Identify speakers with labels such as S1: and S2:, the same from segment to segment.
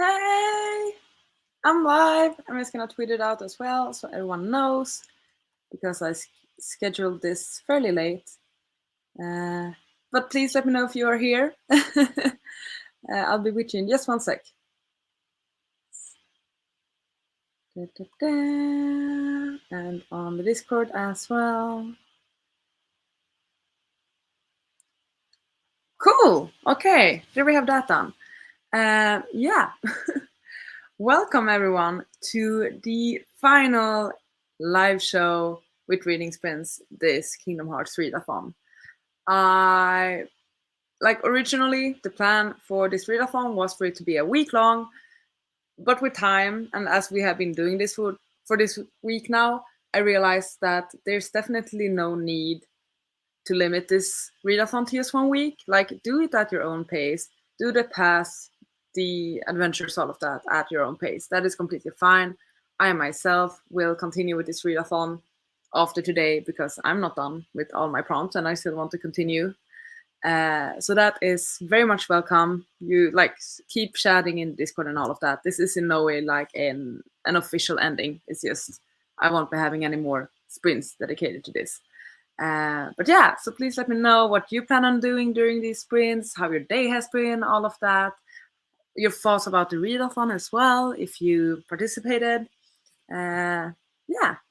S1: Hey, I'm live. I'm just gonna tweet it out as well so everyone knows because I scheduled this fairly late. But please let me know if you are here. I'll be with you in just one sec. And on the Discord as well. Cool. Okay, there we have that done. Yeah. Welcome everyone to the final live show with Reading Sprints, this Kingdom Hearts Readathon. Originally the plan for this readathon was for it to be a week long, but with time and as we have been doing this for this week now, I realized that there's definitely no need to limit this readathon to just 1 week. Like, do it at your own pace, do the paths, the adventures, all of that at your own pace. That is completely fine. I myself will continue with this readathon after today because I'm not done with all my prompts and I still want to continue. So that is very much welcome. You keep chatting in Discord and all of that. This is in no way like an official ending. It's just I won't be having any more sprints dedicated to this. But yeah, so please let me know what you plan on doing during these sprints, how your day has been, all of that. Your thoughts about the readathon as well, if you participated. Yeah,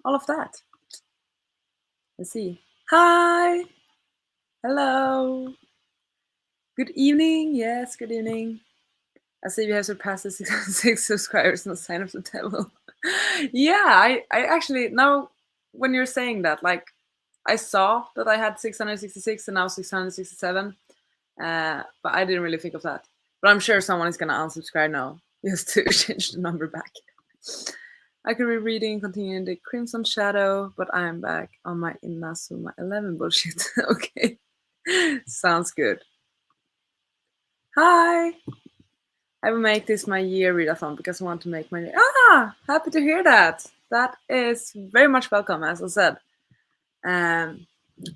S1: all of that. Let's see. Hi. Hello. Good evening. Yes, good evening. I see we have surpassed the 606 subscribers and sign up to devil. Yeah, I actually, now when you're saying that, like, I saw that I had 666 and now 667, but I didn't really think of that. But I'm sure someone is gonna unsubscribe now just to change the number back. I could be reading, continuing the Crimson Shadow, but I'm back on my Inazuma 11 bullshit. Okay, sounds good. Hi. I will make this my year readathon because I want to make my... happy to hear that. That is very much welcome, as I said.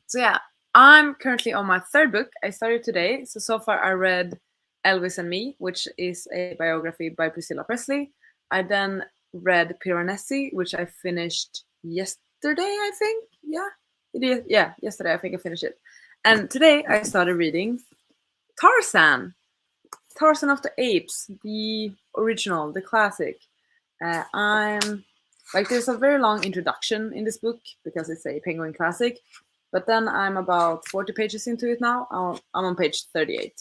S1: So yeah, I'm currently on my 3rd book. I started today. So far I read Elvis and Me, which is a biography by Priscilla Presley. I then read Piranesi, which I finished yesterday, I think. Yeah, it is. Yeah, yesterday I think I finished it. And today I started reading Tarzan of the Apes, the original, the classic. There's a very long introduction in this book because it's a Penguin classic, but then I'm about 40 pages into it now. I'm on page 38.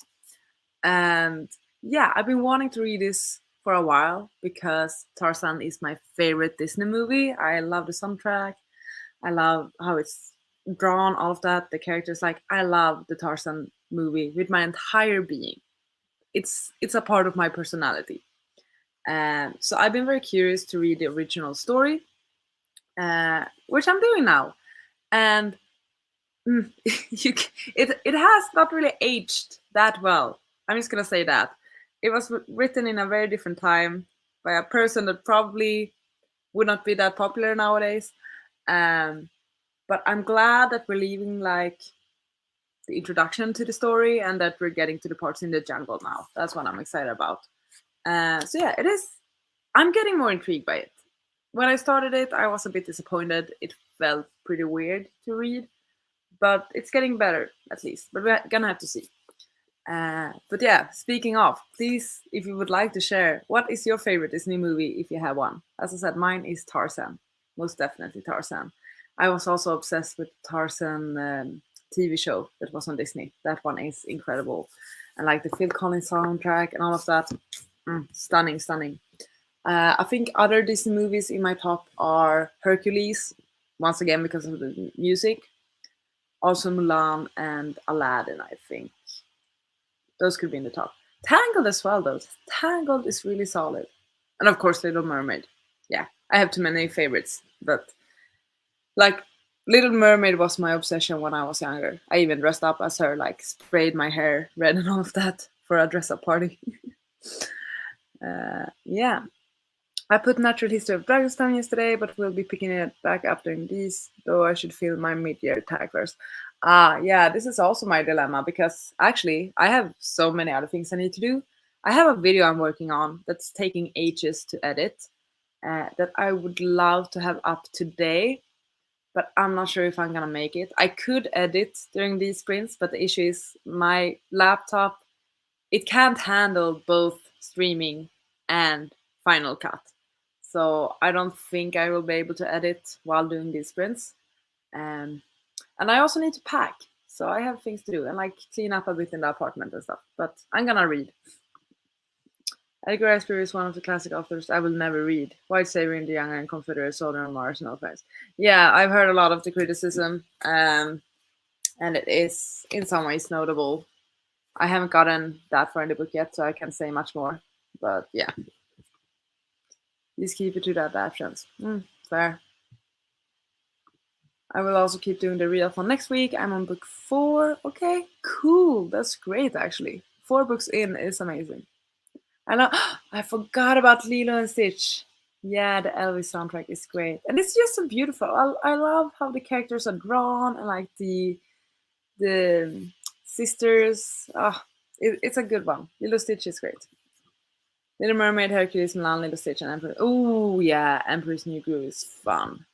S1: And yeah, I've been wanting to read this for a while because Tarzan is my favorite Disney movie. I love the soundtrack. I love how it's drawn, all of that. The characters, I love the Tarzan movie with my entire being. It's a part of my personality. So I've been very curious to read the original story, which I'm doing now. And it has not really aged that well. I'm just gonna say that. It was written in a very different time by a person that probably would not be that popular nowadays. But I'm glad that we're leaving the introduction to the story and that we're getting to the parts in the jungle now. That's what I'm excited about. So yeah, it is. I'm getting more intrigued by it. When I started it, I was a bit disappointed. It felt pretty weird to read, but it's getting better at least. But we're gonna have to see. But yeah, speaking of, please, if you would like to share, what is your favorite Disney movie if you have one? As I said, mine is Tarzan. Most definitely Tarzan. I was also obsessed with Tarzan TV show that was on Disney. That one is incredible. And the Phil Collins soundtrack and all of that. Stunning. I think other Disney movies in my top are Hercules, once again because of the music. Also Mulan and Aladdin, I think. Those could be in the top. Tangled as well, though. Tangled is really solid. And of course, Little Mermaid. Yeah, I have too many favorites. But Little Mermaid was my obsession when I was younger. I even dressed up as her, sprayed my hair red and all of that for a dress-up party. Yeah. I put Natural History of Dragonstone yesterday, but we'll be picking it back up during these, though I should fill my mid-year tag first. Yeah, this is also my dilemma because actually I have so many other things I need to do. I have a video I'm working on that's taking ages to edit that I would love to have up today, but I'm not sure if I'm gonna make it. I could edit during these sprints, but the issue is my laptop, it can't handle both streaming and Final Cut. So I don't think I will be able to edit while doing these sprints. Um, and I also need to pack. So I have things to do and like clean up a bit in the apartment and stuff. But I'm gonna read. Edgar Rice Burroughs is one of the classic authors I will never read. White Savior in the Young and Confederate Soldier on Mars, no offense. Yeah, I've heard a lot of the criticism, and it is in some ways notable. I haven't gotten that far in the book yet, so I can't say much more. But yeah, just keep it to the adaptations. Fair. I will also keep doing the readathon next week. I'm on book 4. Okay, cool. That's great, actually. 4 books in is amazing. I forgot about Lilo and Stitch. Yeah, the Elvis soundtrack is great, and it's just so beautiful. I love how the characters are drawn and like the sisters. It's a good one. Lilo Stitch is great. Little Mermaid, Hercules, Milan, Lilo Stitch, and Emperor. Oh yeah, Emperor's New Groove is fun.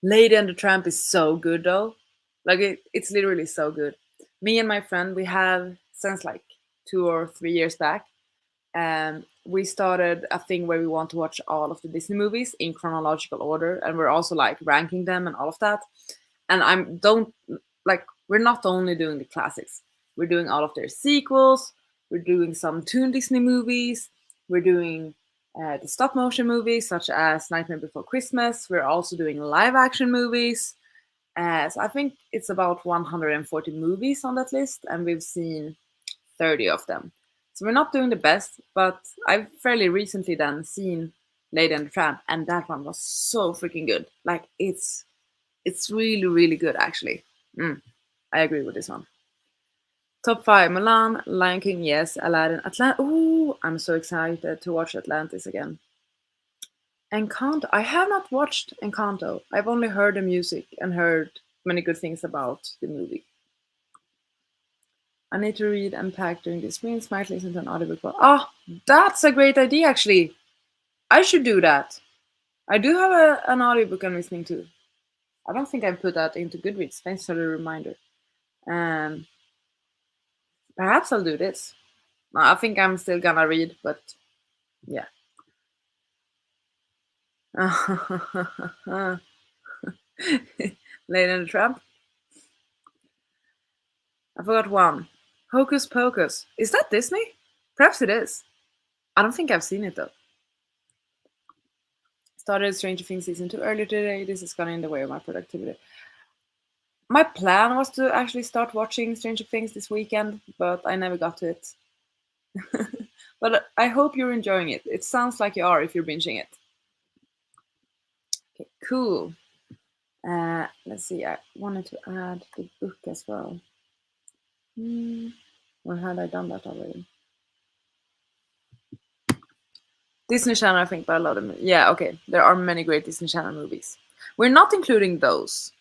S1: Lady and the Tramp is so good though. Like it's literally so good. Me and my friend, we have since like 2 or 3 years back. We started a thing where we want to watch all of the Disney movies in chronological order, and we're also like ranking them and all of that. And we're not only doing the classics, we're doing all of their sequels, we're doing some Toon Disney movies, we're doing the stop motion movies such as Nightmare Before Christmas, we're also doing live action movies. So I think it's about 140 movies on that list, and we've seen 30 of them. So we're not doing the best, but I've fairly recently then seen Lady and the Tramp, and that one was so freaking good. Like it's really, really good actually. I agree with this one. Top 5: Mulan, Lion King, yes, Aladdin, Atlantis. Ooh, I'm so excited to watch Atlantis again. Encanto. I have not watched Encanto. I've only heard the music and heard many good things about the movie. I need to read and pack during this sprints. Might listen to an audiobook. That's a great idea, actually. I should do that. I do have an audiobook I'm listening to. I don't think I put that into Goodreads. Thanks for the reminder. Perhaps I'll do this. I think I'm still gonna read, but yeah. Lady and the Tramp. I forgot one. Hocus Pocus. Is that Disney? Perhaps it is. I don't think I've seen it though. Started Stranger Things season 2 earlier today. This is gonna in the way of my productivity. My plan was to actually start watching Stranger Things this weekend, but I never got to it. But I hope you're enjoying it. It sounds like you are if you're binging it. Okay, cool. Let's see. I wanted to add the book as well. Or had I done that already? Disney Channel, I think, but a lot of yeah, okay. There are many great Disney Channel movies. We're not including those.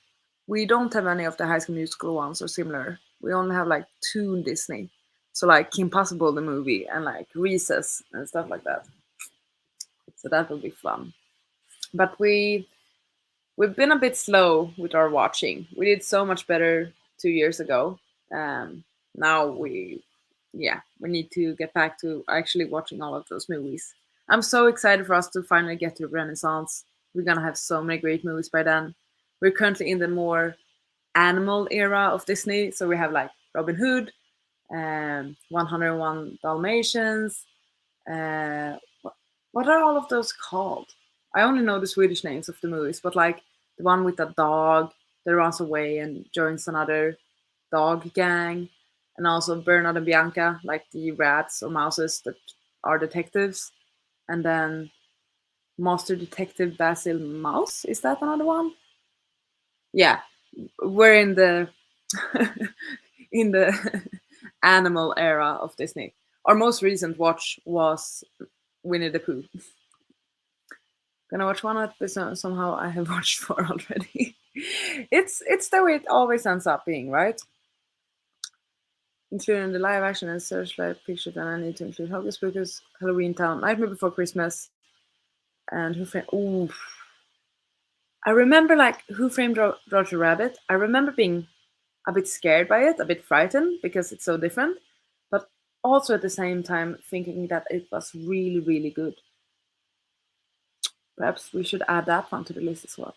S1: We don't have any of the High School Musical ones or similar. We only have like Toon Disney. So like Kim Possible the movie and like Recess and stuff like that. So that will be fun. But we've been a bit slow with our watching. We did so much better 2 years ago. Now we need to get back to actually watching all of those movies. I'm so excited for us to finally get to Renaissance. We're gonna have so many great movies by then. We're currently in the more animal era of Disney, so we have like Robin Hood, 101 Dalmatians. What are all of those called? I only know the Swedish names of the movies, but like the one with the dog that runs away and joins another dog gang, and also Bernard and Bianca, like the rats or mouses that are detectives, and then Master Detective Basil Mouse. Is that another one? Yeah, we're in the in the animal era of Disney. Our most recent watch was Winnie the Pooh. Gonna watch one episode. Somehow I have watched 4 already. It's the way it always ends up being, right? including the live action and searchlight picture, then I need to include Hocus Pocus, Halloween Town, Nightmare Before Christmas, and Who Framed. Ooh, I remember like Who Framed Roger Rabbit. I remember being a bit scared by it, a bit frightened because it's so different, but also at the same time thinking that it was really, really good. Perhaps we should add that one to the list as well.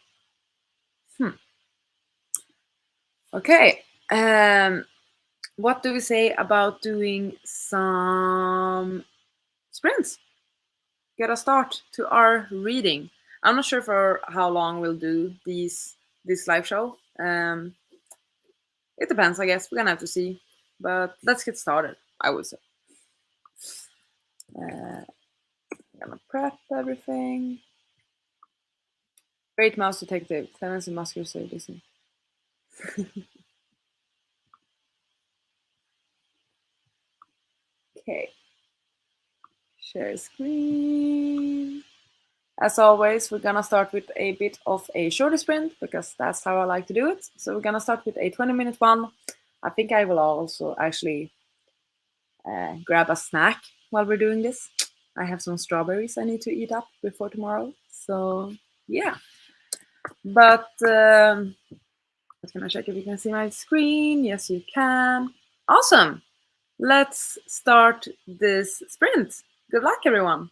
S1: Okay. What do we say about doing some sprints? Get a start to our reading. I'm not sure for how long we'll do this live show. It depends, I guess. We're gonna have to see. But let's get started, I would say. I'm gonna prep everything. Great Mouse Detective, Clemens and Muscular Say Listen. Okay. Share screen. As always, we're gonna start with a bit of a shorter sprint because that's how I like to do it. So we're gonna start with a 20-minute one. I think I will also actually grab a snack while we're doing this. I have some strawberries I need to eat up before tomorrow. So yeah. But can I check if you can see my screen? Yes, you can. Awesome. Let's start this sprint. Good luck, everyone.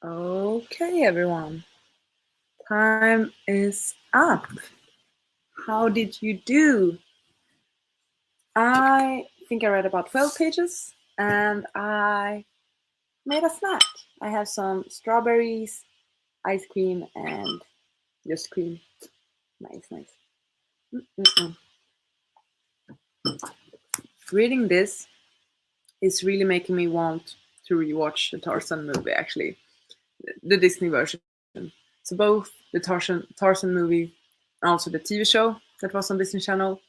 S1: Okay, everyone. Time is up. How did you do? I think I read about 12 pages and I made a snack. I have some strawberries, ice cream, and just cream. Nice, nice. Mm-mm-mm. Reading this is really making me want to rewatch the Tarzan movie, actually, the Disney version. So both the Tarzan movie and also the TV show that was on Disney Channel.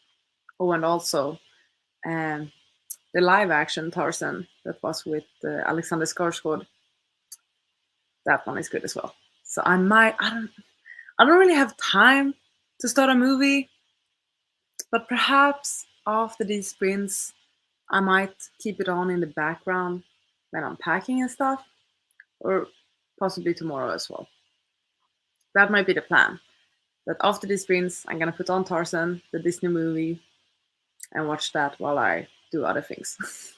S1: Oh, and also um, the live action Tarzan that was with Alexander Skarsgård. That one is good as well. So I don't really have time to start a movie, but perhaps after these sprints, I might keep it on in the background when I'm packing and stuff, or possibly tomorrow as well. That might be the plan. That after these sprints, I'm gonna put on Tarzan, the Disney movie, and watch that while I do other things.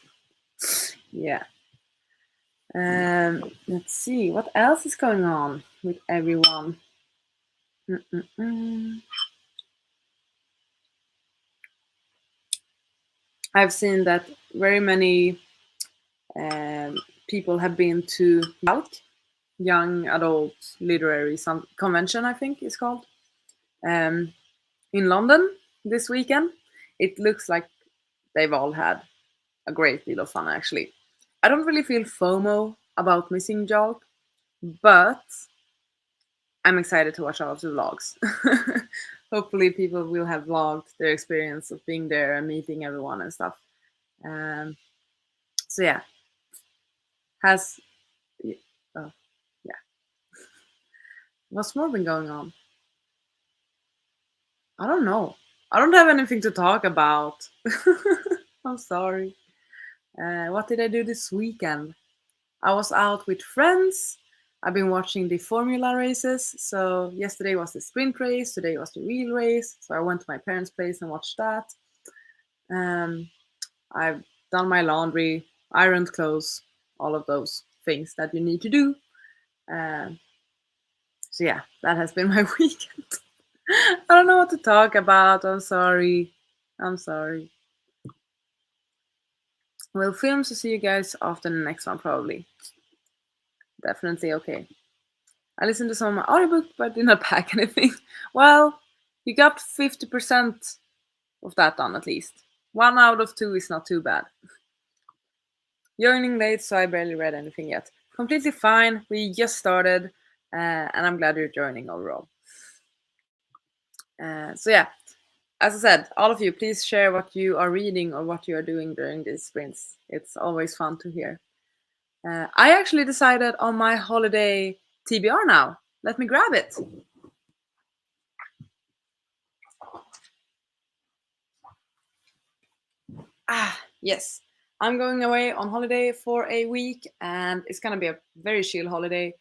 S1: Yeah. Let's see what else is going on with everyone. Mm-mm-mm. I've seen that very many people have been to YALC, Young Adult Literary Convention, I think it's called, um, in London this weekend. It looks like they've all had a great deal of fun, actually. I don't really feel FOMO about missing YALC, but I'm excited to watch all of the vlogs. Hopefully, people will have vlogged their experience of being there and meeting everyone and stuff. Um, so yeah, has oh yeah, what's more been going on? I don't know. I don't have anything to talk about. I'm sorry. What did I do this weekend? I was out with friends. I've been watching the formula races. So yesterday was the sprint race, today was the wheel race. So I went to my parents' place and watched that. I've done my laundry, ironed clothes, all of those things that you need to do. Um, so yeah, that has been my weekend. I don't know what to talk about. I'm sorry. I'm sorry. We'll film to see you guys after the next one, probably. Definitely okay. I listened to some of my audiobook, but did not pack anything. Well, you got 50% of that done at least. 1 out of 2 is not too bad. Joining late, so I barely read anything yet. Completely fine. We just started, and I'm glad you're joining overall. So yeah, as I said, all of you, please share what you are reading or what you are doing during these sprints. It's always fun to hear. I actually decided on my holiday TBR now. Let me grab it. Yes. I'm going away on holiday for a week, and it's gonna be a very chill holiday.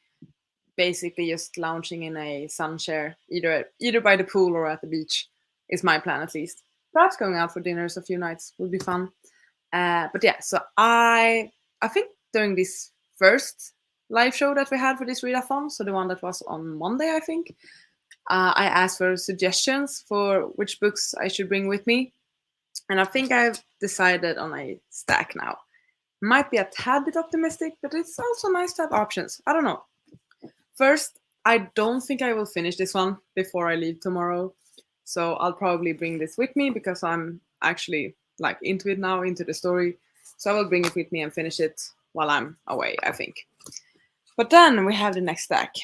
S1: Basically, just lounging in a sun chair, either by the pool or at the beach, is my plan at least. Perhaps going out for dinners a few nights would be fun. But yeah, so I think during this first live show that we had for this readathon, so the one that was on Monday, I think, I asked for suggestions for which books I should bring with me. And I think I've decided on a stack now. Might be a tad bit optimistic, but it's also nice to have options. I don't know. First, I don't think I will finish this one before I leave tomorrow. So I'll probably bring this with me because I'm actually like into it now, into the story. So I will bring it with me and finish it while I'm away, I think. But then we have the next stack.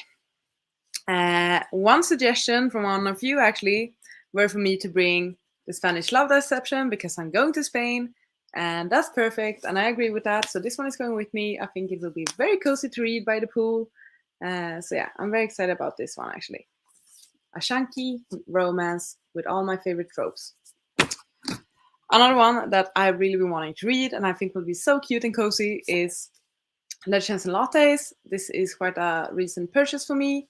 S1: One suggestion from one of you actually were for me to bring the Spanish Love Deception because I'm going to Spain, and that's perfect, and I agree with that. So this one is going with me. I think it will be very cozy to read by the pool. So yeah, I'm very excited about this one actually. A chunky romance with all my favorite tropes. Another one that I've really been wanting to read and I think will be so cute and cozy is Legends and Lattes. This is quite a recent purchase for me.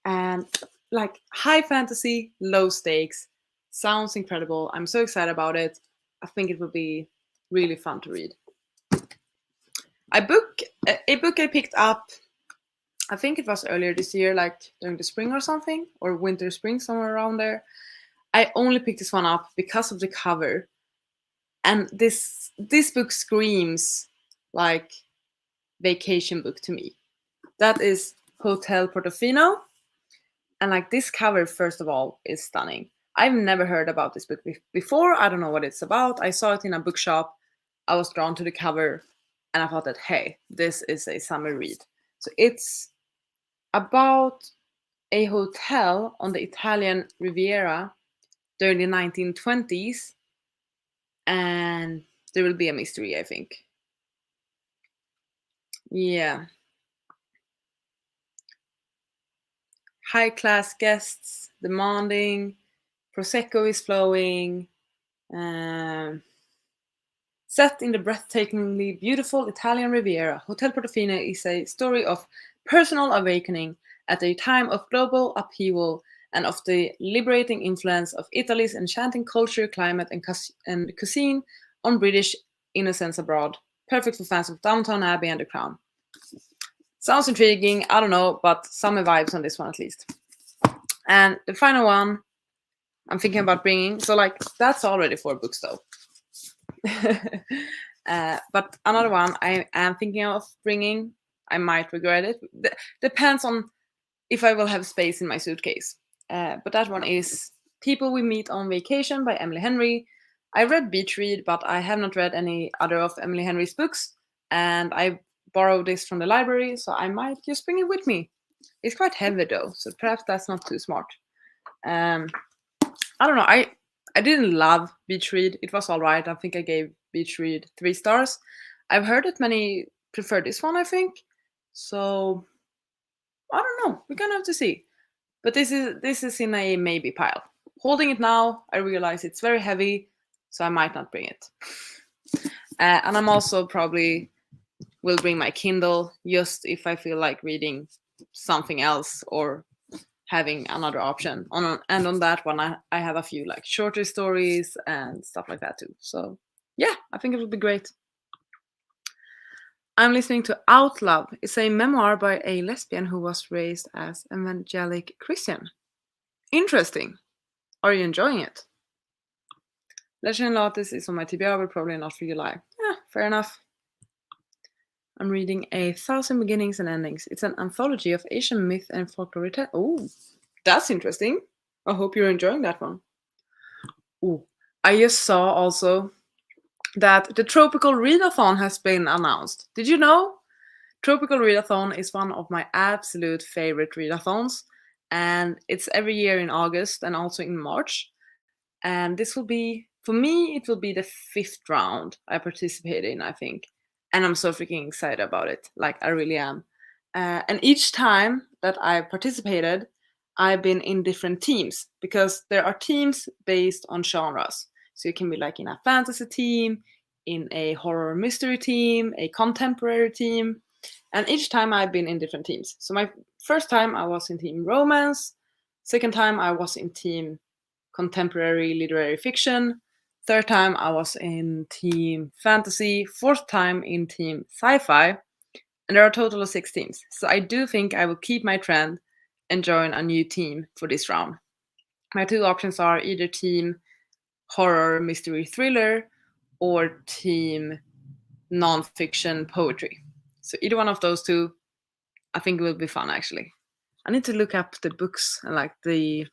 S1: And like high fantasy, low stakes. Sounds incredible. I'm so excited about it. I think it will be really fun to read. A book I picked up I think it was earlier this year, like during the spring or something, or winter, spring, somewhere around there. I only picked this one up because of the cover, and this book screams like vacation book to me. That is Hotel Portofino, and like this cover, first of all, is stunning. I've never heard about this book before. I don't know what it's about. I saw it in a bookshop. I was drawn to the cover, and I thought that, hey, this is a summer read. So it's about a hotel on the Italian Riviera during the 1920s, and there will be a mystery, I think. Yeah. High class guests, demanding, Prosecco is flowing. Um, Set in the breathtakingly beautiful Italian Riviera, Hotel Portofino is a story of personal awakening at a time of global upheaval and of the liberating influence of Italy's enchanting culture, climate, and cuisine on British innocence abroad. Perfect for fans of Downton Abbey and The Crown. Sounds intriguing, I don't know, but summer vibes on this one at least. And the final one I'm thinking about bringing, so like that's already 4 books though. But another one I am thinking of bringing, I might regret it. Depends on if I will have space in my suitcase. But that one is People We Meet on Vacation by Emily Henry. I read Beach Read, but I have not read any other of Emily Henry's books, and I borrowed this from the library, so I might just bring it with me. It's quite heavy though, so perhaps that's not too smart. I don't know. I didn't love Beach Read. It was all right. I think I gave Beach Read 3 stars. I've heard that many prefer this one, I think. So I don't know. We're gonna have to see. But this is in a maybe pile. Holding it now, I realize it's very heavy, so I might not bring it. And I'm also probably will bring my Kindle just if I feel like reading something else or having another option. And on that one, I have a few like shorter stories and stuff like that too. So yeah, I think it would be great. I'm listening to Out Love. It's a memoir by a lesbian who was raised as evangelic Christian. Interesting. Are you enjoying it? Legend Lattes is on my TBR, but probably not for July. Yeah, fair enough. I'm reading A Thousand Beginnings and Endings. It's an anthology of Asian myth and folklore. Oh, that's interesting. I hope you're enjoying that one. Ooh, I just saw also that the Tropical Readathon has been announced. Did you know? Tropical Readathon is one of my absolute favorite readathons, and it's every year in August and also in March. And this will be, for me, it will be the 5th round I participate in, I think. And I'm so freaking excited about it. Like, I really am. And each time that I've participated, I've been in different teams because there are teams based on genres. So you can be like in a fantasy team, in a horror mystery team, a contemporary team. And each time I've been in different teams. So my first time I was in team romance. Second time I was in team contemporary literary fiction. Third time I was in team fantasy. Fourth time in team sci-fi. And there are a total of 6 teams. So I do think I will keep my trend and join a new team for this round. My 2 options are either team horror, mystery, thriller, or team non-fiction poetry. So either one of those 2, I think it will be fun actually. I need to look up the books and like the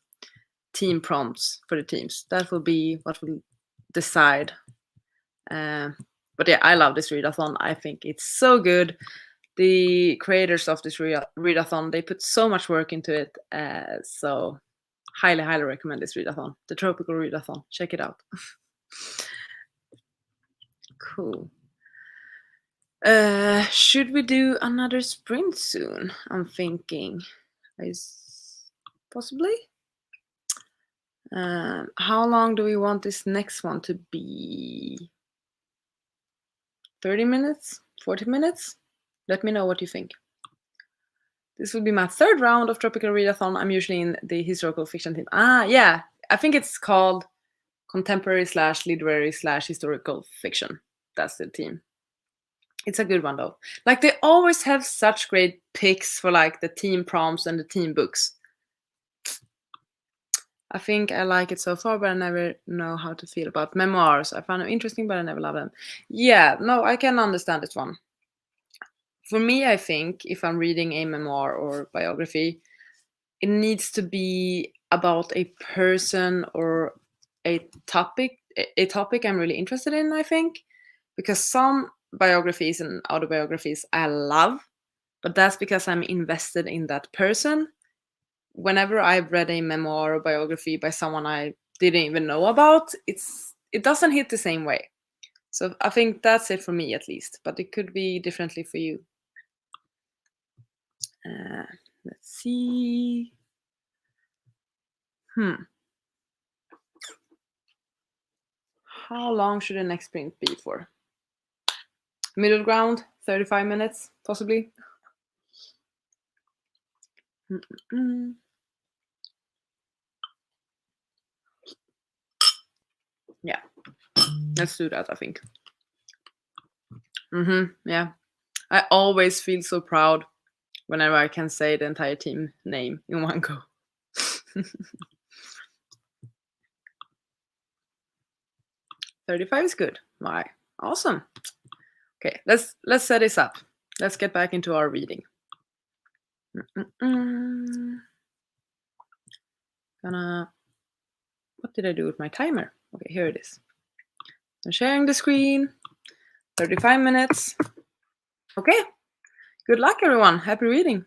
S1: team prompts for the teams. That will be what will decide. But yeah, I love this readathon. I think it's so good. The creators of this readathon, they put so much work into it. So highly, highly recommend this readathon. The Tropical Readathon. Check it out. Cool. Should we do another sprint soon? I'm thinking. Possibly? How long do we want this next one to be? 30 minutes? 40 minutes? Let me know what you think. This will be my 3rd round of Tropical Readathon. I'm usually in the historical fiction team. Yeah. I think it's called contemporary / literary / historical fiction. That's the team. It's a good one though. Like they always have such great picks for like the team prompts and the team books. I think I like it so far, but I never know how to feel about memoirs. I find them interesting, but I never love them. Yeah, no, I can understand this one. For me, I think if I'm reading a memoir or biography, it needs to be about a person or a topic I'm really interested in, I think. Because some biographies and autobiographies I love, but that's because I'm invested in that person. Whenever I've read a memoir or biography by someone I didn't even know about, it doesn't hit the same way. So I think that's it for me at least, but it could be differently for you. Uh, let's see. How long should the next sprint be for? Middle ground, 35 minutes, possibly. Mm-mm. Yeah, let's do that, I think. Yeah. I always feel so proud whenever I can say the entire team name in one go. 35 is good. Why? Awesome. Okay, let's set this up. Let's get back into our reading. What did I do with my timer? Okay, here it is. I'm sharing the screen. 35 minutes. Okay. Good luck, everyone. Happy reading.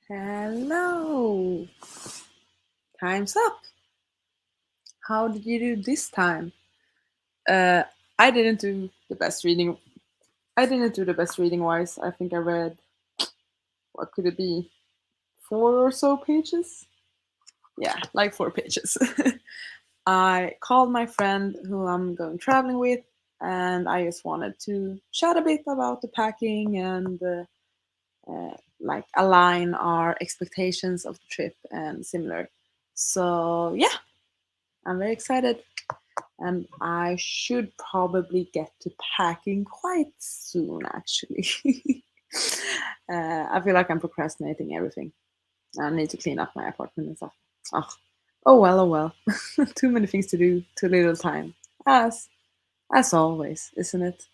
S1: Hello. Time's up. How did you do this time? I didn't do the best reading. I didn't do the best reading wise. I think I read, what could it be, 4 or so pages? Yeah, like 4 pages. I called my friend who I'm going traveling with, and I just wanted to chat a bit about the packing and like align our expectations of the trip and similar. So yeah, I'm very excited, and I should probably get to packing quite soon. Actually, I feel like I'm procrastinating everything. I need to clean up my apartment and stuff. Oh, oh well, oh well. Too many things to do, too little time. As always, isn't it?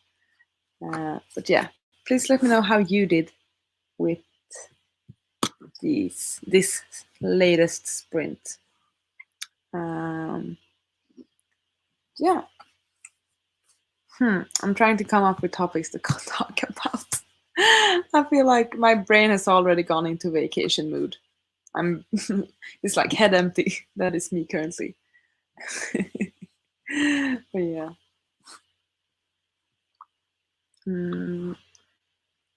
S1: But yeah, please let me know how you did with this latest sprint. Um, yeah, I'm trying to come up with topics to talk about. I feel like my brain has already gone into vacation mood. I'm it's like head empty. That is me currently. But yeah. Mm,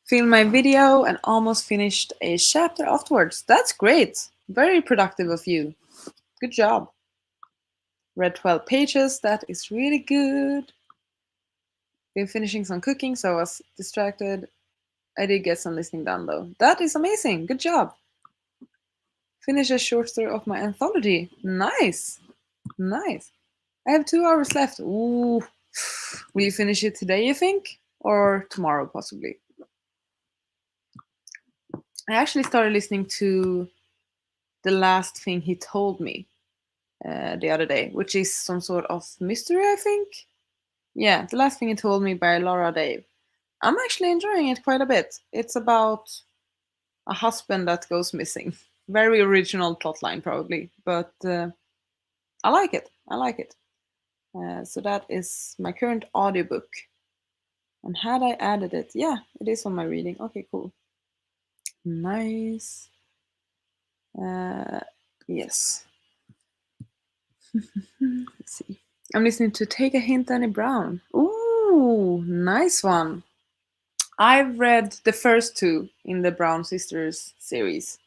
S1: filmed my video and almost finished a chapter afterwards. That's great. Very productive of you. Good job. Read 12 pages. That is really good. Been finishing some cooking, so I was distracted. I did get some listening done though. That is amazing. Good job. Finish a short story of my anthology. Nice. Nice. I have 2 hours left. Ooh. Will you finish it today, you think? Or tomorrow, possibly? I actually started listening to The Last Thing He Told Me the other day, which is some sort of mystery, I think. Yeah, The Last Thing He Told Me by Laura Dave. I'm actually enjoying it quite a bit. It's about a husband that goes missing. Very original plotline, probably, but I like it. I like it. So that is my current audiobook. And had I added it? Yeah, it is on my reading. Okay, cool. Nice. Yes. Let's see. I'm listening to Take a Hint, Danny Brown. Ooh, nice one. I've read the first 2 in the Brown Sisters series,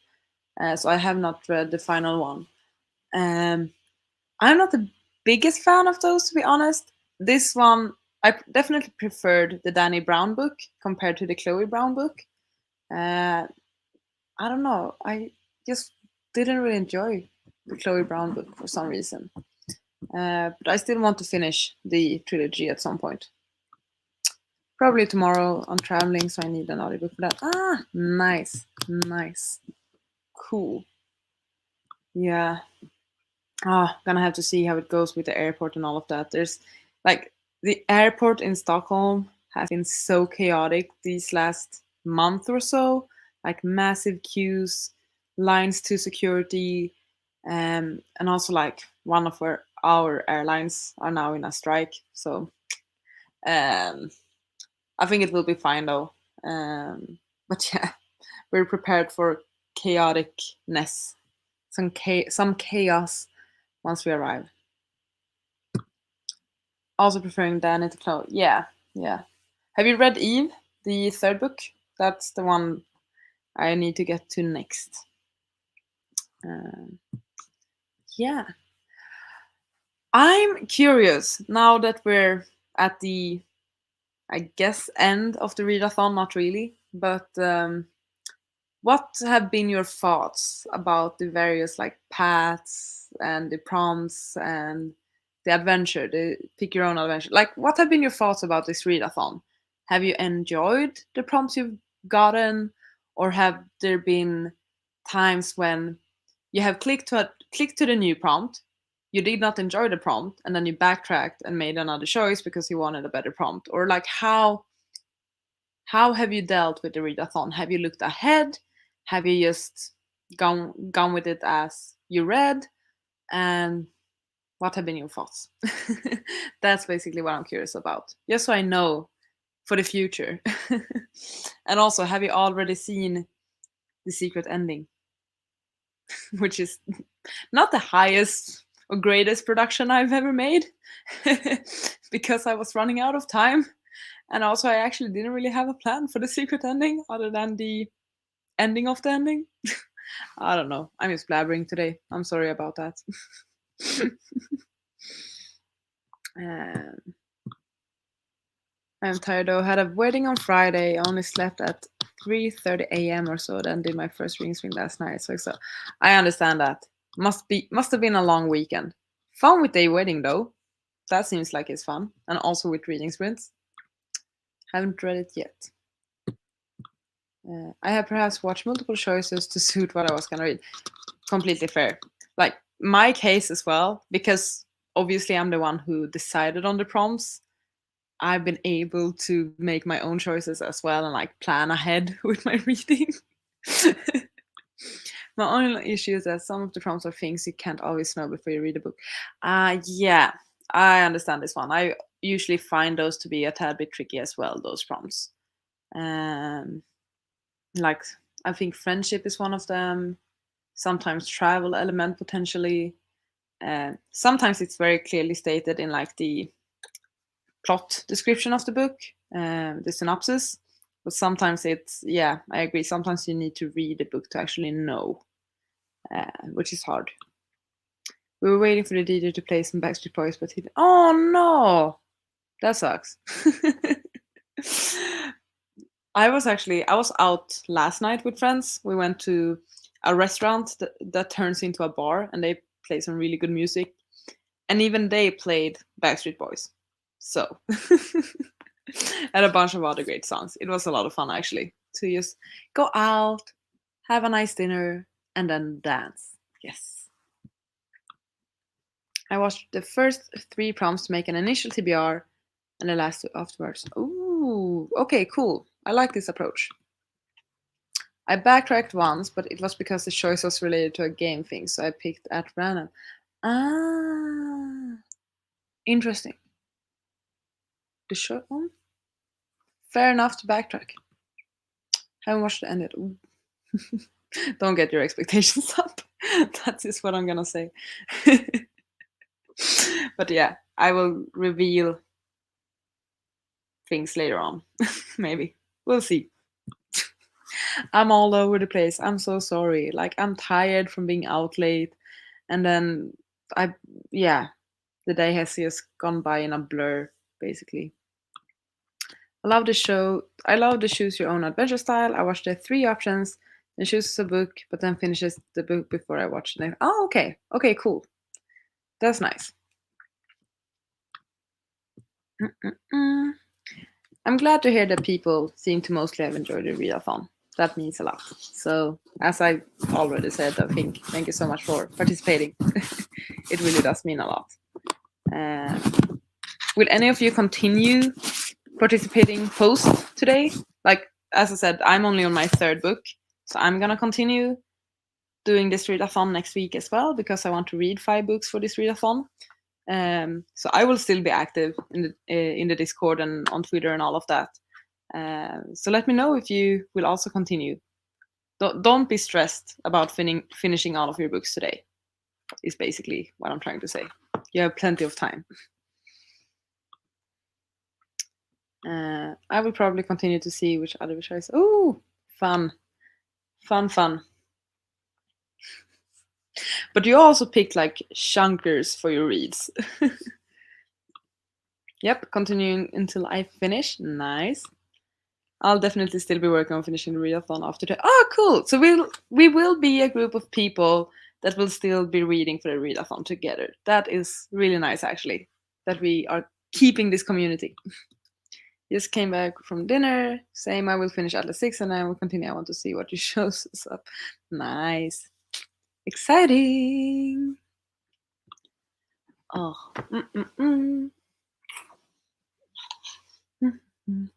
S1: so I have not read the final one. I'm not the biggest fan of those, to be honest. This one, I definitely preferred the Danny Brown book compared to the Chloe Brown book. Uh, I don't know. I just didn't really enjoy the Chloe Brown book for some reason. But I still want to finish the trilogy at some point. Probably tomorrow. I'm traveling, so I need an audiobook for that. Ah, nice. Nice. Cool. Yeah. Ah, gonna have to see how it goes with the airport and all of that. There's like the airport in Stockholm has been so chaotic these last month or so. Like massive queues, lines to security, and also like one of our airlines are now in a strike. So um, I think it will be fine though. But yeah, we're prepared for chaoticness, some chaos once we arrive. Also preferring Danny to Chloe. Yeah, yeah. Have you read Eve, the third book? That's the one I need to get to next. Um, yeah. I'm curious now that we're at the, I guess, end of the readathon. Not really, but what have been your thoughts about the various like paths and the prompts and the adventure, the pick your own adventure? Like, what have been your thoughts about this readathon? Have you enjoyed the prompts you've gotten, or have there been times when you have clicked to the new prompt, you did not enjoy the prompt, and then you backtracked and made another choice because you wanted a better prompt? Or like how have you dealt with the readathon? Have you looked ahead? Have you just gone with it as you read? And what have been your thoughts? That's basically what I'm curious about. Just so I know for the future. And also, have you already seen the secret ending? which is not the highest or greatest production I've ever made because I was running out of time. And also, I actually didn't really have a plan for the secret ending other than the ending of the ending. I don't know. I'm just blabbering today. I'm sorry about that. um, I'm tired though. Had a wedding on Friday. Only slept at 3:30 a.m. or so. Then did my first reading swing last night. So I understand that. Must have been a long weekend. Fun with the wedding though. That seems like it's fun. And also with reading sprints. Haven't read it yet. I have perhaps watched multiple choices to suit what I was gonna read. Completely fair. Like my case as well, because obviously I'm the one who decided on the prompts. I've been able to make my own choices as well and like plan ahead with my reading. My only issue is that some of the prompts are things you can't always know before you read a book. Yeah, I understand this one. I usually find those to be a tad bit tricky as well, those prompts. Like, I think friendship is one of them. Sometimes travel element potentially. Sometimes it's very clearly stated in like the plot description of the book, the synopsis. But sometimes I agree. Sometimes you need to read the book to actually know, which is hard. We were waiting for the DJ to play some Backstreet Boys, but oh no, that sucks. I was out last night with friends. We went to a restaurant that turns into a bar, and they play some really good music. And even they played Backstreet Boys. So, and a bunch of other great songs. It was a lot of fun actually to just go out, have a nice dinner, and then dance. Yes. I watched the first 3 prompts to make an initial TBR, and the last 2 afterwards. Ooh, okay, cool. I like this approach. I backtracked once, but it was because the choice was related to a game thing, so I picked at random. Ah, interesting. The show. Fair enough to backtrack. Haven't watched the end yet. Ooh. Don't get your expectations up. That is what I'm gonna say. But yeah, I will reveal things later on. Maybe. We'll see. I'm all over the place. I'm so sorry. Like, I'm tired from being out late. And then yeah, the day has just gone by in a blur, basically. I love the show. I love the choose your own adventure style. I watched the 3 options, then chooses a book, but then finishes the book before I watch the next. Oh, okay. Okay, cool. That's nice. Mm-mm-mm. I'm glad to hear that people seem to mostly have enjoyed the readathon. That means a lot. So, as I already said, I think thank you so much for participating. It really does mean a lot. Will any of you continue participating post today? Like, as I said, I'm only on my 3rd book, so I'm gonna continue doing this readathon next week as well because I want to read 5 books for this readathon. So I will still be active in the Discord and on Twitter and all of that. So let me know if you will also continue. Don't be stressed about finishing all of your books today. Is basically what I'm trying to say. You have plenty of time. I will probably continue to see which other choices. Oh, fun. But you also picked like chunkers for your reads. Yep, continuing until I finish. Nice. I'll definitely still be working on finishing the readathon after that. Oh, cool! So we will be a group of people that will still be reading for the readathon together. That is really nice, actually. That we are keeping this community. Just came back from dinner. Same. I will finish Atlas 6 and I will continue. I want to see what you shows us up. Nice. Exciting. Oh. Mm-mm-mm. Mm-mm.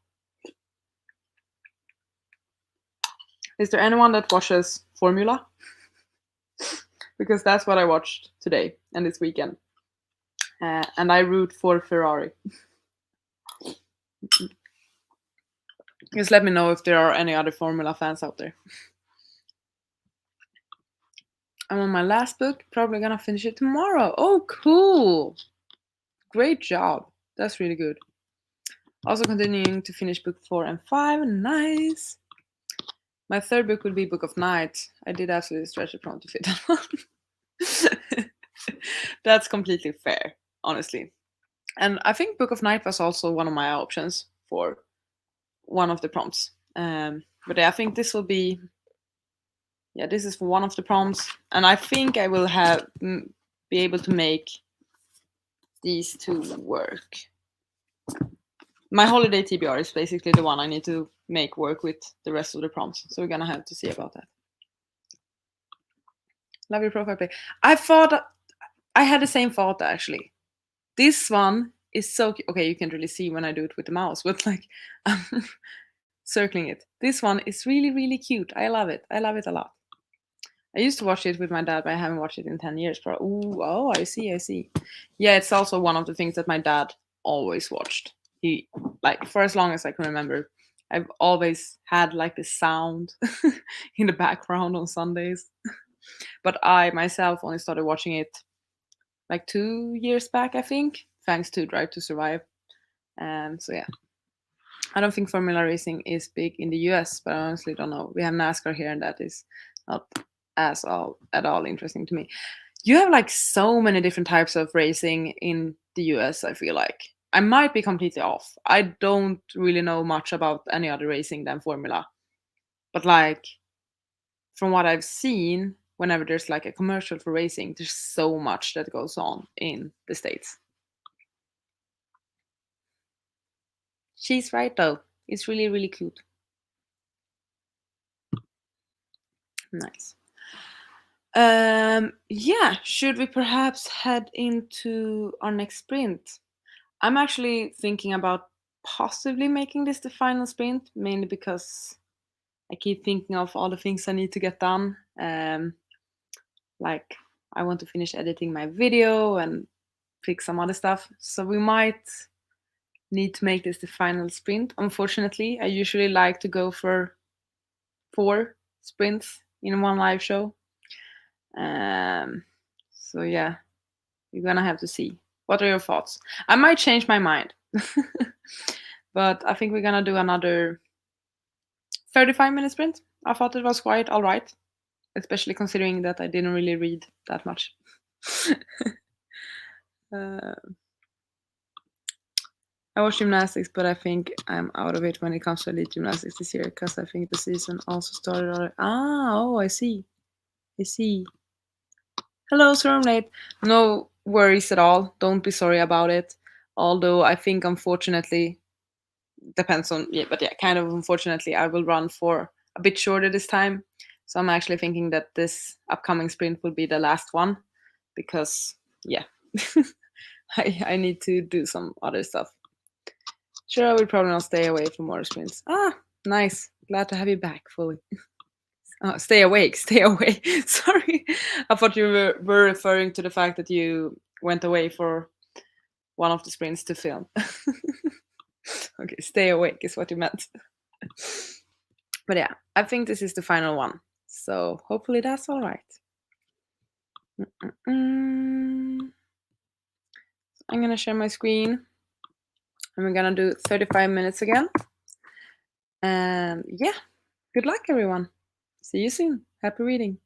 S1: Is there anyone that watches Formula? Because that's what I watched today and this weekend. And I root for Ferrari. Just let me know if there are any other Formula fans out there. I'm on my last book, probably gonna finish it tomorrow. Oh, cool! Great job. That's really good. Also continuing to finish book 4 and 5. Nice. My third book will be Book of Night. I did absolutely stretch the prompt to fit that one. That's completely fair, honestly. And I think Book of Night was also one of my options for one of the prompts. But yeah, I think this will be, yeah, this is one of the prompts, and I think I will be able to make these two work. My holiday TBR is basically the one I need to make work with the rest of the prompts, so we're gonna have to see about that. Love your profile pic. I thought I had the same thought actually. This one is so okay. You can't really see when I do it with the mouse, but like I'm circling it. This one is really really cute. I love it. I love it a lot. I used to watch it with my dad, but I haven't watched it in 10 years. Ooh, oh, I see, I see. Yeah, it's also one of the things that my dad always watched. He, like, for as long as I can remember, I've always had, like, the sound in the background on Sundays. But I myself only started watching it, like, 2 years back, I think, thanks to Drive to Survive. So, yeah. I don't think Formula Racing is big in the US, but I honestly don't know. We have NASCAR here, and that is not at all interesting to me. You have like so many different types of racing in the US, I feel like. I might be completely off. I don't really know much about any other racing than Formula. But like from what I've seen, whenever there's like a commercial for racing, there's so much that goes on in the States. She's right though. It's really, really cute. Nice. Yeah, should we perhaps head into our next sprint? I'm actually thinking about possibly making this the final sprint, mainly because I keep thinking of all the things I need to get done. Like I want to finish editing my video and fix some other stuff. So we might need to make this the final sprint. Unfortunately, I usually like to go for 4 sprints in one live show. So yeah, you're gonna have to see. What are your thoughts? I might change my mind. But I think we're gonna do another 35-minute sprint. I thought it was quite alright, especially considering that I didn't really read that much. uh, I watch gymnastics, but I think I'm out of it when it comes to elite gymnastics this year because I think the season also started already. Oh, I see. I see. Hello, Stormlight. No worries at all. Don't be sorry about it. Although I think, unfortunately, depends on, yeah, but yeah, kind of unfortunately, I will run for a bit shorter this time. So I'm actually thinking that this upcoming sprint will be the last one because, yeah, I need to do some other stuff. Sure, I will probably not stay away for more sprints. Ah, nice. Glad to have you back fully. Stay awake, stay away. Sorry. I thought you were referring to the fact that you went away for one of the sprints to film. Okay, stay awake is what you meant. But yeah, I think this is the final one. So hopefully that's all right. I'm going to share my screen. And we're going to do 35 minutes again. And yeah, good luck, everyone. See you soon. Happy reading.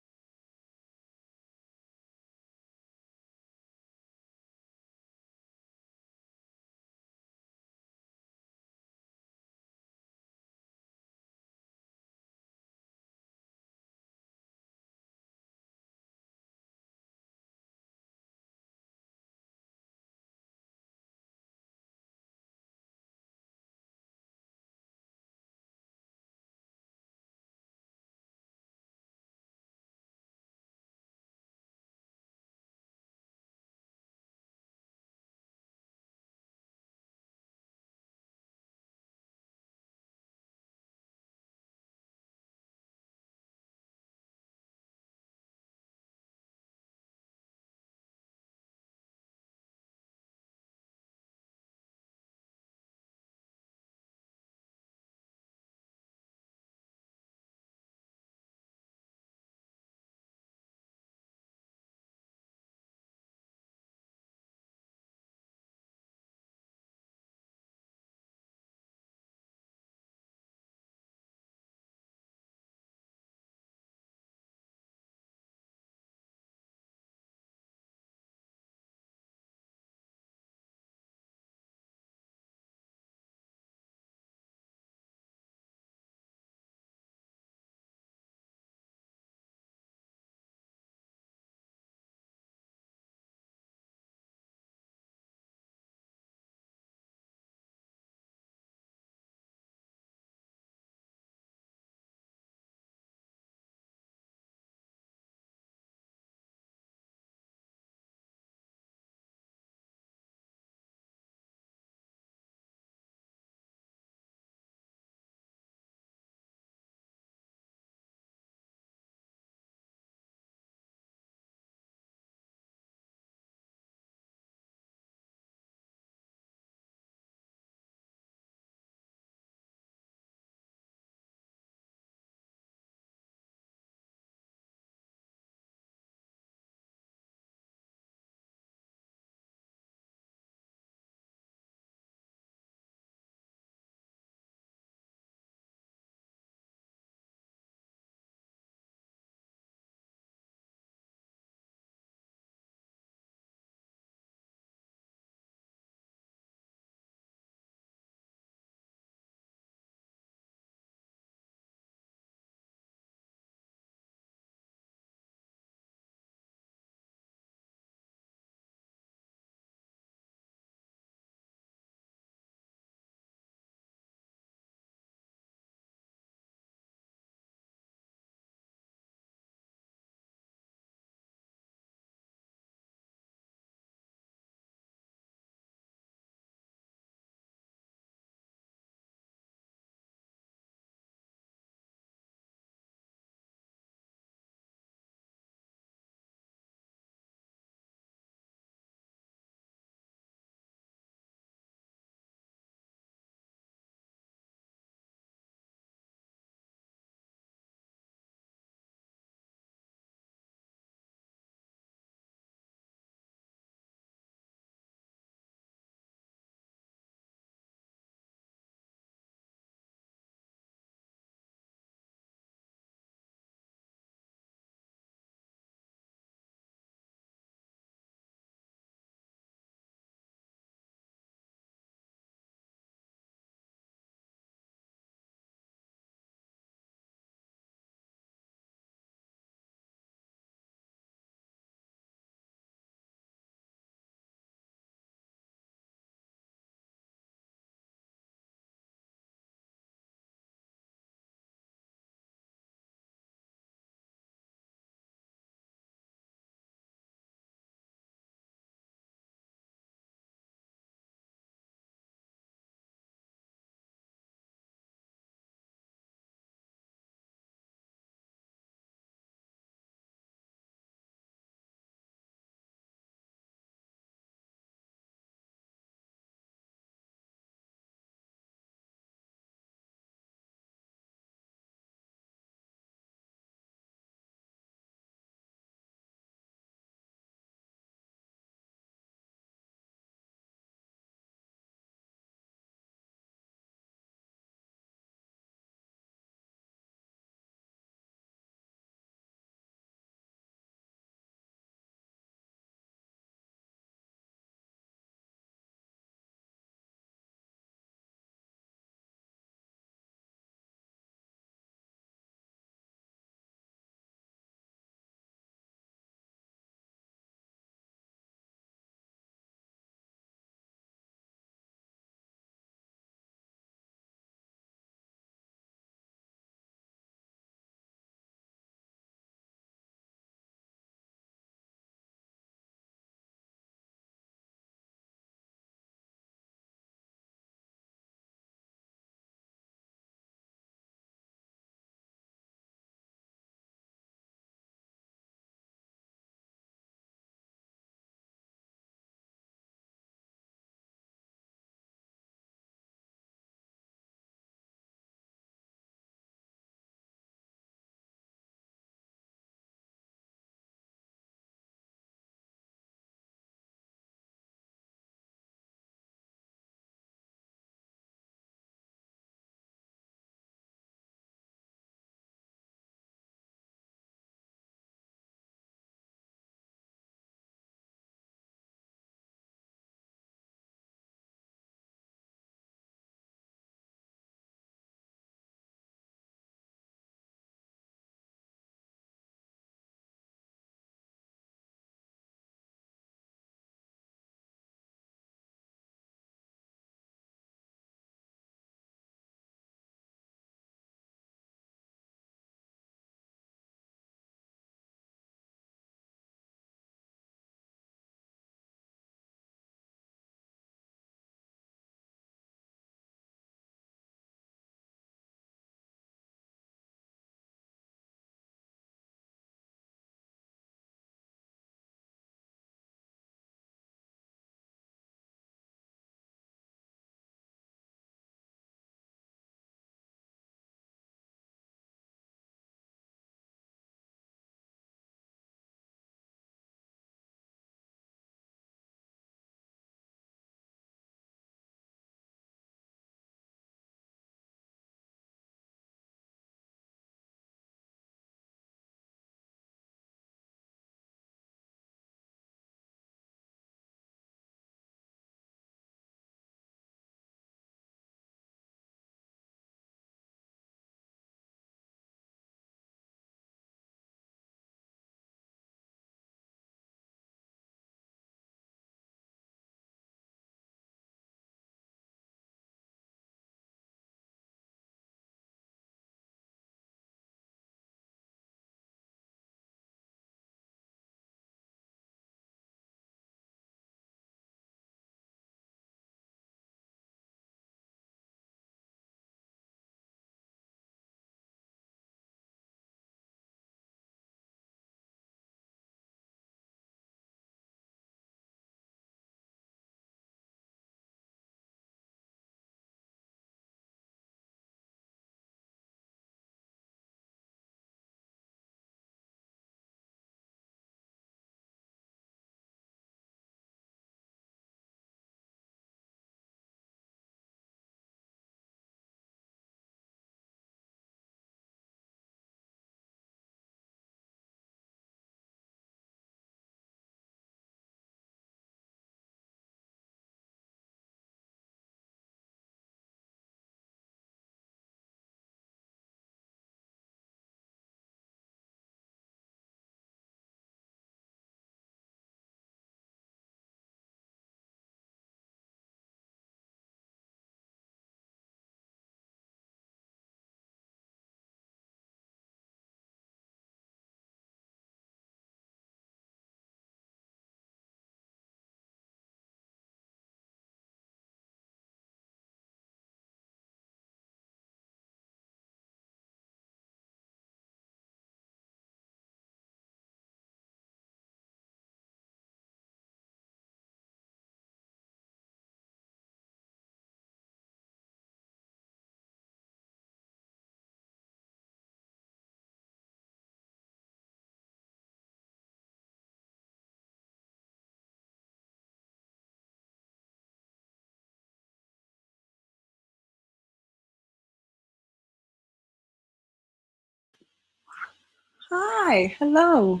S1: Hi, hello.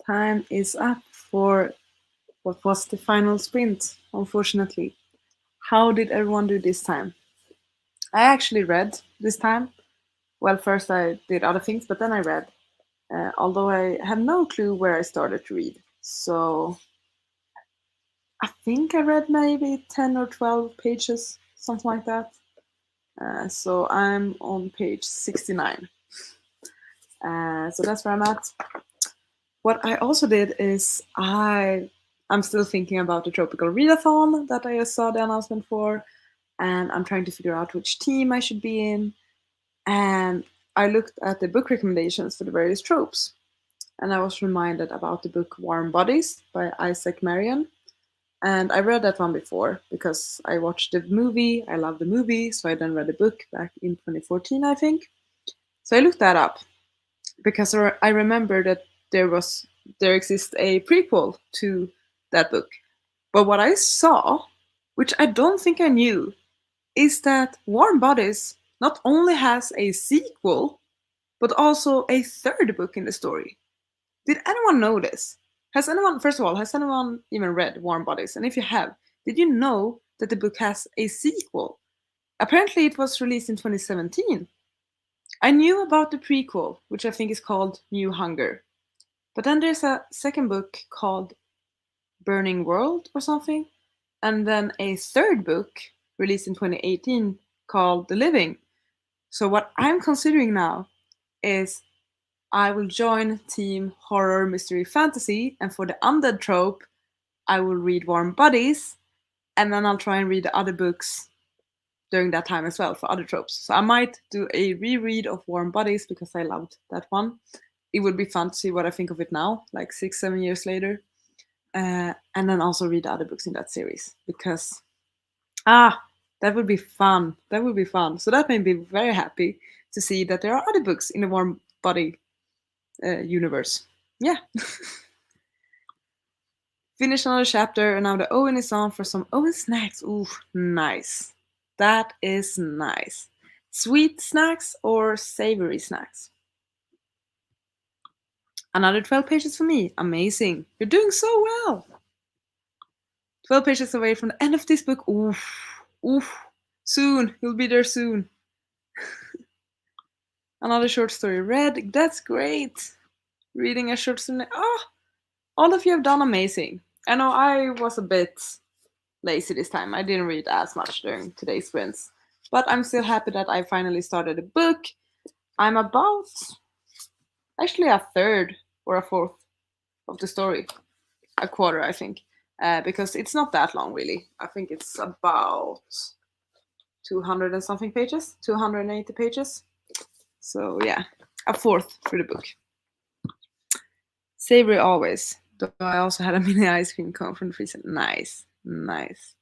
S1: Time is up for what was the final sprint, unfortunately. How did everyone do this time? I actually read this time. Well, first I did other things, but then I read, although I have no clue where I started to read. So I think I read maybe 10 or 12 pages, something like that. So I'm on page 69. So that's where I'm at. What I also did is I'm still thinking about the tropical readathon that I saw the announcement for, and I'm trying to figure out which team I should be in. And I looked at the book recommendations for the various tropes, and I was reminded about the book Warm Bodies by Isaac Marion. And I read that one before because I watched the movie. I love the movie, so I then read the book back in 2014, I think. So I looked that up because I remember that there exists a prequel to that book. But what I saw, which I don't think I knew, is that Warm Bodies not only has a sequel, but also a third book in the story. Did anyone know this? First of all, has anyone even read Warm Bodies? And if you have, did you know that the book has a sequel? Apparently, it was released in 2017. I knew about the prequel, which I think is called New Hunger. But then there's a second book called Burning World or something, and then a third book released in 2018 called The Living. So what I'm considering now is I will join Team Horror Mystery Fantasy, and for the undead trope, I will read Warm Bodies, and then I'll try and read the other books during that time as well for other tropes. So I might do a reread of Warm Bodies because I loved that one. It would be fun to see what I think of it now, like 6, 7 years later. And then also read the other books in that series because that would be fun. That would be fun. So that made me very happy to see that there are other books in the Warm Body universe. Yeah. Finish another chapter, and now the Owen is on for some Owen snacks. Ooh, nice. That is nice. Sweet snacks or savory snacks? Another 12 pages for me. Amazing. You're doing so well. 12 pages away from the end of this book. Oof. Oof. Soon. You'll be there soon. Another short story read. That's great. Reading a short story. Oh, all of you have done amazing. I know I was a bit lazy this time. I didn't read as much during today's sprints. But I'm still happy that I finally started a book. I'm about actually a third or a fourth of the story. A quarter, I think. Because it's not that long, really. I think it's about 200 and something pages, 280 pages. So, yeah, a fourth through the book. Savory always. Though I also had a mini ice cream cone from the freezer. Nice, nice.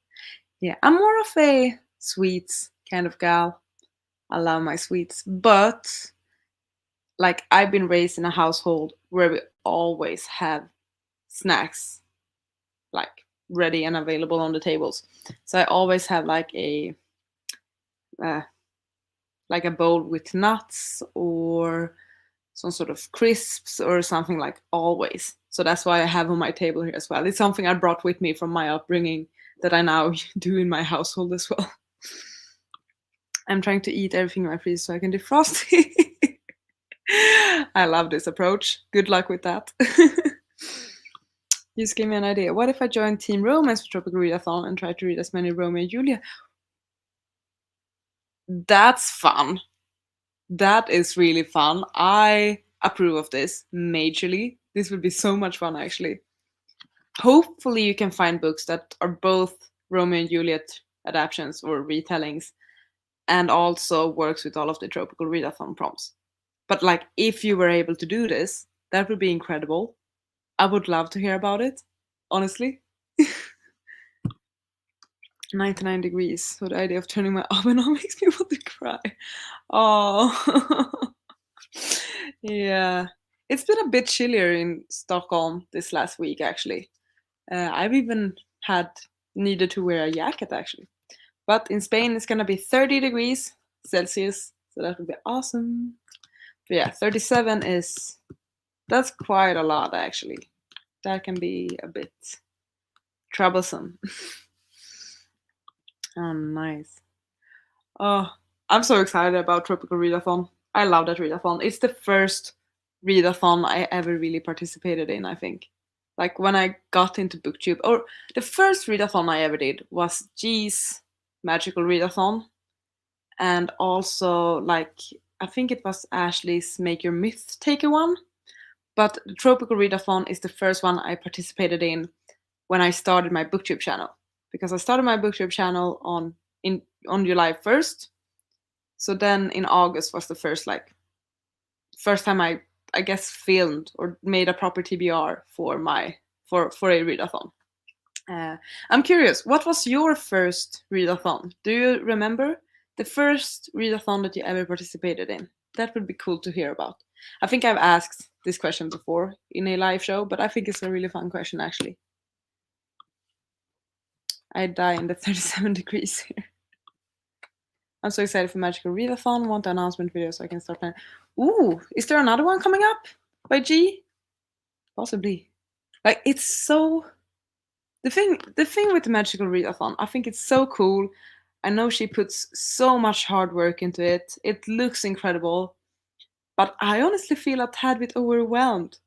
S1: Yeah, I'm more of a sweets kind of gal. I love my sweets, but like I've been raised in a household where we always have snacks like ready and available on the tables. So I always have uh, like a bowl with nuts or some sort of crisps or something, like always. So that's why I have on my table here as well. It's something I brought with me from my upbringing that I now do in my household as well. I'm trying to eat everything in my freezer so I can defrost it. I love this approach. Good luck with that. Just give me an idea. What if I join Team Romance for Tropical Readathon and try to read as many Romeo and Julia? That's fun. That is really fun. I approve of this majorly. This would be so much fun, actually. Hopefully, you can find books that are both Romeo and Juliet adaptations or retellings and also works with all of the Tropical Readathon prompts. But like, if you were able to do this, that would be incredible. I would love to hear about it, honestly. 99 degrees, so the idea of turning my oven on makes me want to cry. Oh, yeah. It's been a bit chillier in Stockholm this last week, actually. I've even had needed to wear a jacket, actually. But in Spain, it's gonna be 30 degrees Celsius, so that would be awesome. But yeah, 37 that's quite a lot actually. That can be a bit troublesome. Oh, nice. Oh, I'm so excited about Tropical Readathon. I love that readathon. It's the first readathon I ever really participated in, I think. Like when I got into BookTube, or the first readathon I ever did was G's Magical Readathon, and also like I think it was Ashley's Make Your Myth Taker one. But the Tropical Readathon is the first one I participated in when I started my BookTube channel, because I started my BookTube channel on July 1st. So then in August was the first time I guess filmed or made a proper TBR for a readathon. I'm curious, what was your first readathon? Do you remember the first readathon that you ever participated in? That would be cool to hear about. I think I've asked this question before in a live show, but I think it's a really fun question actually. I die in the 37 degrees here. I'm so excited for Magical Readathon. Want the announcement video so I can start planning. Ooh, is there another one coming up by G? Possibly. Like it's so the thing with the Magical Readathon, I think it's so cool. I know she puts so much hard work into it. It looks incredible. But I honestly feel a tad bit overwhelmed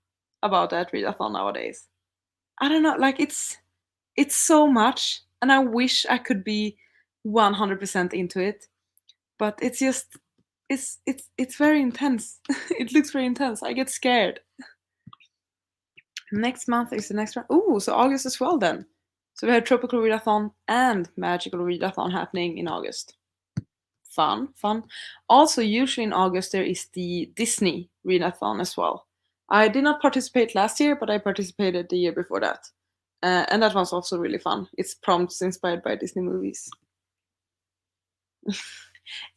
S1: about that readathon nowadays. I don't know, like it's so much, and I wish I could be 100% into it. But it's just it's very intense. It looks very intense. I get scared. Next month is the next one. Ooh, so August as well then. So we have Tropical Readathon and Magical Readathon happening in August. Fun, fun. Also, usually in August there is the Disney Readathon as well. I did not participate last year, but I participated the year before that. And that was also really fun. It's prompts inspired by Disney movies.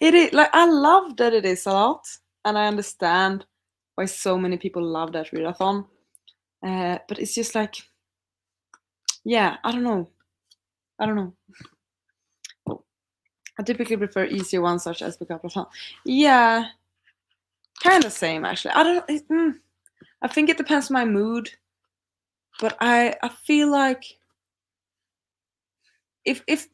S1: It is like I love that it is a lot, and I understand why so many people love that readathon. But it's just like, yeah, I don't know. Oh, I typically prefer easier ones such as Book Up. Yeah, kind of same actually. I don't. I think it depends on my mood, but I feel like if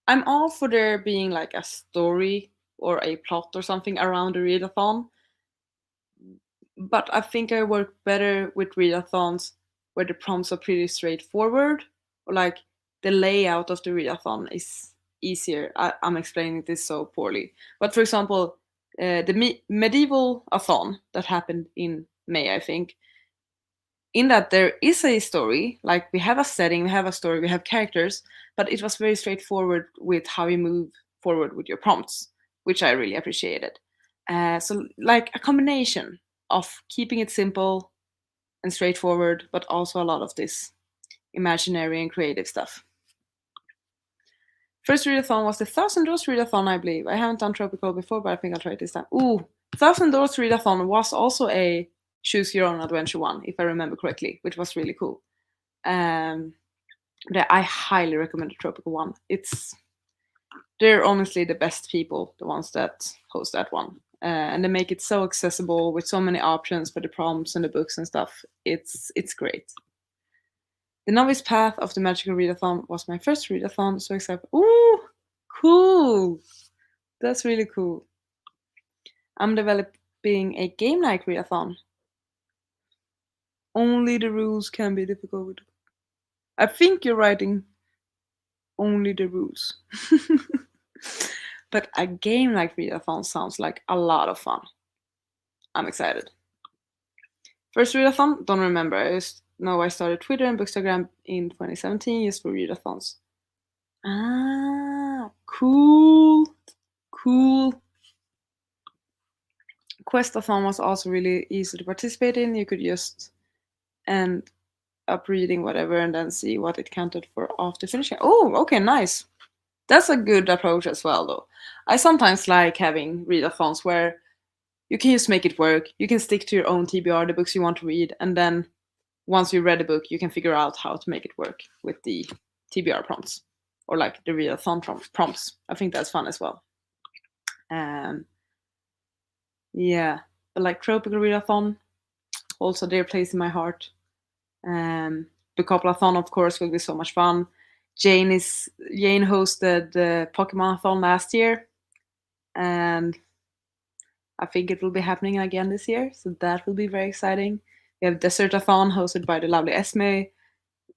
S1: I'm all for there being like a story or a plot or something around the readathon, but I think I work better with readathons where the prompts are pretty straightforward, or like the layout of the readathon is easier. I'm explaining this so poorly, but for example, the medieval athon that happened in May, I think, in that there is a story, like we have a setting, we have a story, we have characters, but it was very straightforward with how you move forward with your prompts, which I really appreciated. So like a combination of keeping it simple and straightforward, but also a lot of this imaginary and creative stuff. First readathon was the Thousand Doors readathon, I believe. I haven't done Tropical before, but I think I'll try it this time. Ooh, Thousand Doors readathon was also a choose your own adventure one, if I remember correctly, which was really cool. But I highly recommend the Tropical one. They're honestly the best people, the ones that host that one. And they make it so accessible with so many options for the prompts and the books and stuff. It's great. The Novice Path of the Magical Readathon was my first readathon, so excited. Ooh, cool! That's really cool. I'm developing a game-like readathon. Only the rules can be difficult. I think you're writing only the rules. But a game-like readathon sounds like a lot of fun. I'm excited. First readathon, don't remember. I just know I started Twitter and Bookstagram in 2017 just for readathons. Ah, cool. Cool. Questathon was also really easy to participate in. You could just end up reading whatever and then see what it counted for after finishing. Oh, okay, nice. That's a good approach as well, though. I sometimes like having readathons where you can just make it work. You can stick to your own TBR, the books you want to read, and then once you read a book, you can figure out how to make it work with the TBR prompts or like the readathon prompts. I think that's fun as well. Yeah. But like Tropical Readathon, also dear place in my heart. Bookopalathon, of course, will be so much fun. Jane hosted the Pokemon-athon last year, and I think it will be happening again this year, so that will be very exciting. We have Desertathon hosted by the lovely Esme.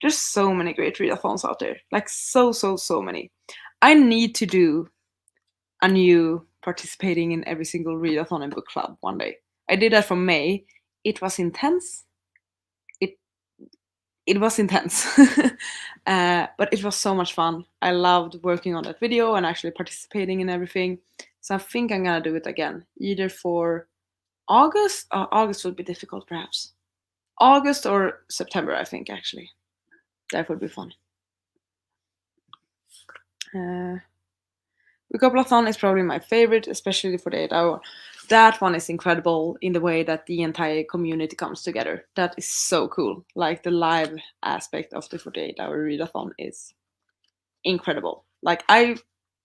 S1: There's so many great readathons out there, like so many. I need to do a new participating in every single readathon and book club one day. I did that from May. It was intense. It it was intense, but it was so much fun. I loved working on that video and actually participating in everything. So I think I'm gonna do it again, either for August. August would be difficult, perhaps. August or September, I think, actually. That would be fun. Bookopalathon is probably my favorite, especially for the 8 hour. That one is incredible in the way that the entire community comes together. That is so cool. Like the live aspect of the 48-hour readathon is incredible. Like I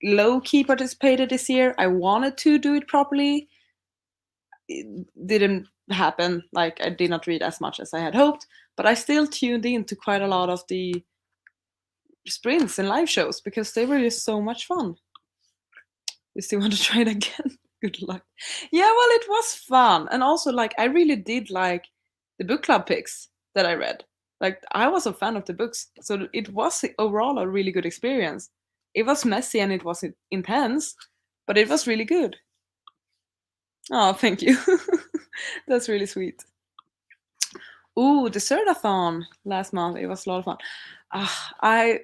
S1: low-key participated this year. I wanted to do it properly. It didn't happen. Like I did not read as much as I had hoped, but I still tuned in to quite a lot of the sprints and live shows because they were just so much fun. You still want to try it again? Good luck. Yeah, well, it was fun. And also, like, I really did like the book club picks that I read. Like, I was a fan of the books. So it was overall a really good experience. It was messy and it was intense, but it was really good. Oh, thank you. That's really sweet. Ooh, the Cerdathon last month. It was a lot of fun. I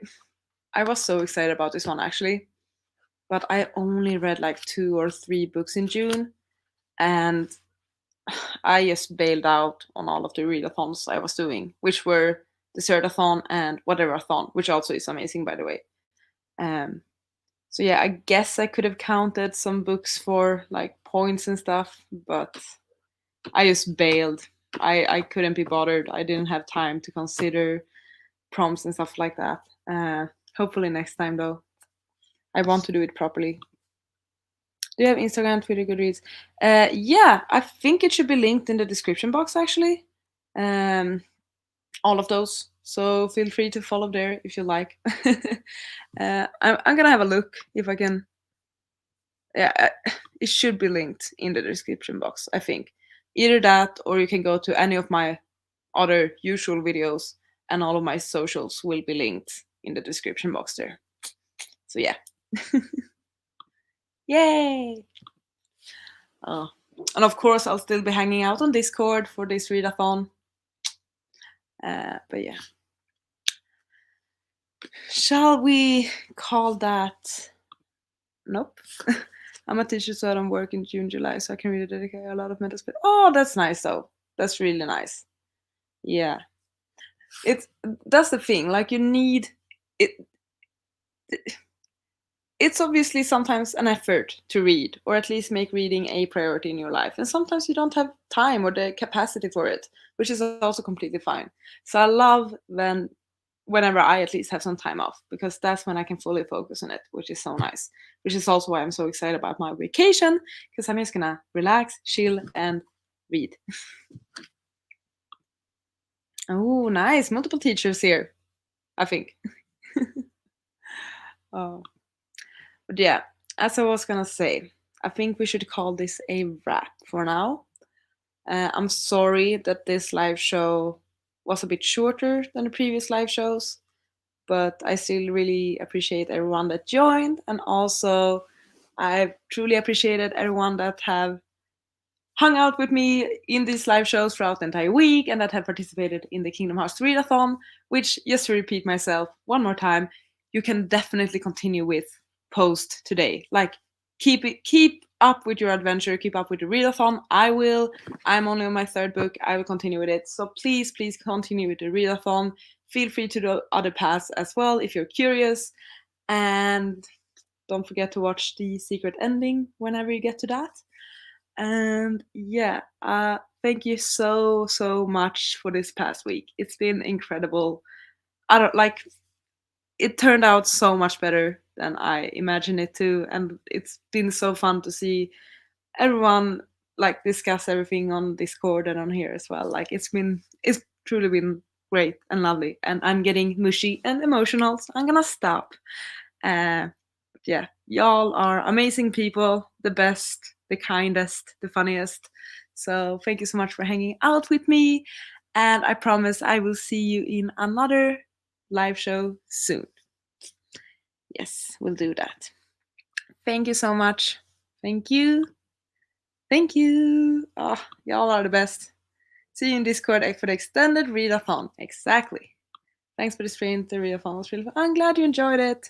S1: was so excited about this one actually, but I only read like 2 or 3 books in June, and I just bailed out on all of the readathons I was doing, which were the Cerdathon and Whateverathon, which also is amazing, by the way. So yeah, I guess I could have counted some books for like points and stuff, but I just bailed. I couldn't be bothered. I didn't have time to consider prompts and stuff like that. Hopefully next time though. I want to do it properly. Do you have Instagram, Twitter, Goodreads? Yeah, I think it should be linked in the description box actually. All of those. So feel free to follow there if you like. I'm gonna have a look if I can. Yeah, it should be linked in the description box. I think either that, or you can go to any of my other usual videos, and all of my socials will be linked in the description box there. So yeah. Yay! Oh. And of course, I'll still be hanging out on Discord for this readathon. But yeah. Shall we call that? Nope. I'm a teacher, so I don't work in June, July, so I can really dedicate a lot of mental space. Oh, that's nice, though. That's really nice. Yeah. That's the thing. Like you need it. It's obviously sometimes an effort to read, or at least make reading a priority in your life. And sometimes you don't have time or the capacity for it, which is also completely fine. So I love whenever I at least have some time off, because that's when I can fully focus on it, which is so nice. Which is also why I'm so excited about my vacation, because I'm just gonna relax, chill, and read. Oh, nice. Multiple teachers here, I think. Oh. But yeah, as I was gonna say, I think we should call this a wrap for now. I'm sorry that this live show was a bit shorter than the previous live shows, but I still really appreciate everyone that joined, and also I truly appreciated everyone that have hung out with me in these live shows throughout the entire week and that have participated in the Kingdom Hearts Readathon, which, just to repeat myself one more time, you can definitely continue with post today. Like, keep up with your adventure, keep up with the readathon. I will. I'm only on my 3rd book. I will continue with it. So please continue with the readathon. Feel free to do other paths as well if you're curious. And don't forget to watch the secret ending whenever you get to that. And yeah, thank you so much for this past week. It's been incredible. I don't like it turned out so much better than I imagined it to, and it's been so fun to see everyone like discuss everything on Discord and on here as well. Like it's truly been great and lovely, and I'm getting mushy and emotional, so I'm gonna stop. Yeah, y'all are amazing people, the best, the kindest, the funniest. So thank you so much for hanging out with me, and I promise I will see you in another live show soon. Yes, we'll do that. Thank you so much. Thank you. Thank you. Oh, y'all are the best. See you in Discord for the extended readathon. Exactly. Thanks for the stream. The readathon was really fun. I'm glad you enjoyed it.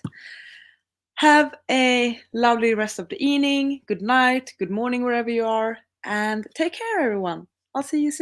S1: Have a lovely rest of the evening. Good night. Good morning, wherever you are. And take care, everyone. I'll see you soon.